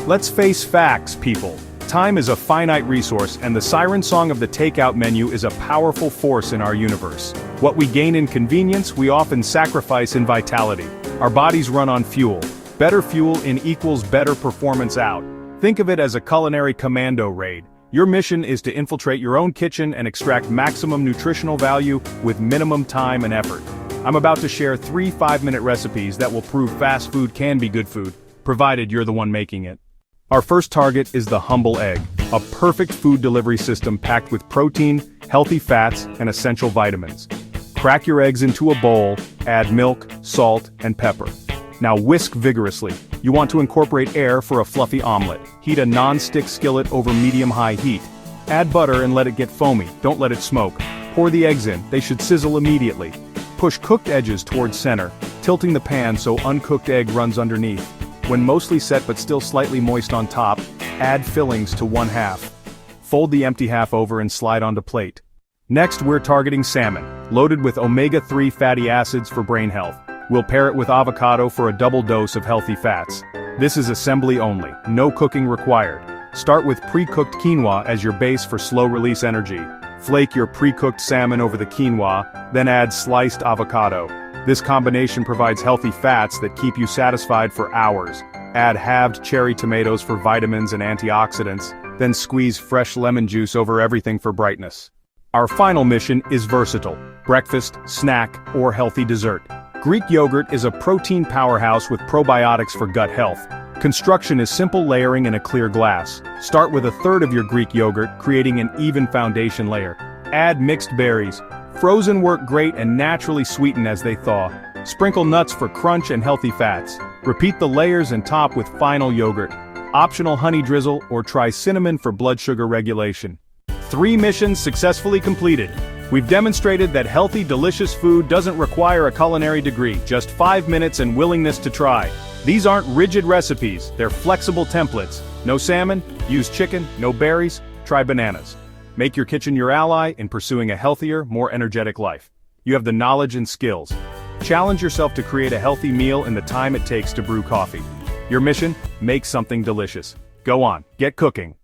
Let's face facts, people. Time is a finite resource, and the siren song of the takeout menu is a powerful force in our universe. What we gain in convenience, we often sacrifice in vitality. Our bodies run on fuel. Better fuel in equals better performance out. Think of it as a culinary commando raid. Your mission is to infiltrate your own kitchen and extract maximum nutritional value with minimum time and effort. I'm about to share 3 5-minute recipes that will prove fast food can be good food, provided you're the one making it. Our first target is the Humble Egg, a perfect food delivery system packed with protein, healthy fats, and essential vitamins. Crack your eggs into a bowl, add milk, salt, and pepper. Now whisk vigorously. You want to incorporate air for a fluffy omelet. Heat a non-stick skillet over medium-high heat. Add butter and let it get foamy, don't let it smoke. Pour the eggs in, they should sizzle immediately. Push cooked edges towards center, tilting the pan so uncooked egg runs underneath. When mostly set but still slightly moist on top, add fillings to 1/2. Fold the empty half over and slide onto plate. Next, we're targeting salmon, loaded with omega-3 fatty acids for brain health. We'll pair it with avocado for a double dose of healthy fats. This is assembly only, no cooking required. Start with pre-cooked quinoa as your base for slow-release energy. Flake your pre-cooked salmon over the quinoa, then add sliced avocado. This combination provides healthy fats that keep you satisfied for hours. Add halved cherry tomatoes for vitamins and antioxidants, then squeeze fresh lemon juice over everything for brightness. Our final mission is versatile: breakfast, snack, or healthy dessert. Greek yogurt is a protein powerhouse with probiotics for gut health. Construction is simple layering in a clear glass. Start with 1/3 of your Greek yogurt, creating an even foundation layer. Add mixed berries. Frozen work great and naturally sweeten as they thaw. Sprinkle nuts for crunch and healthy fats. Repeat the layers and top with final yogurt. Optional honey drizzle or try cinnamon for blood sugar regulation. 3 missions successfully completed. We've demonstrated that healthy, delicious food doesn't require a culinary degree, just 5 minutes and willingness to try. These aren't rigid recipes, they're flexible templates. No salmon? Use chicken. No berries? Try bananas. Make your kitchen your ally in pursuing a healthier, more energetic life. You have the knowledge and skills. Challenge yourself to create a healthy meal in the time it takes to brew coffee. Your mission? Make something delicious. Go on, get cooking.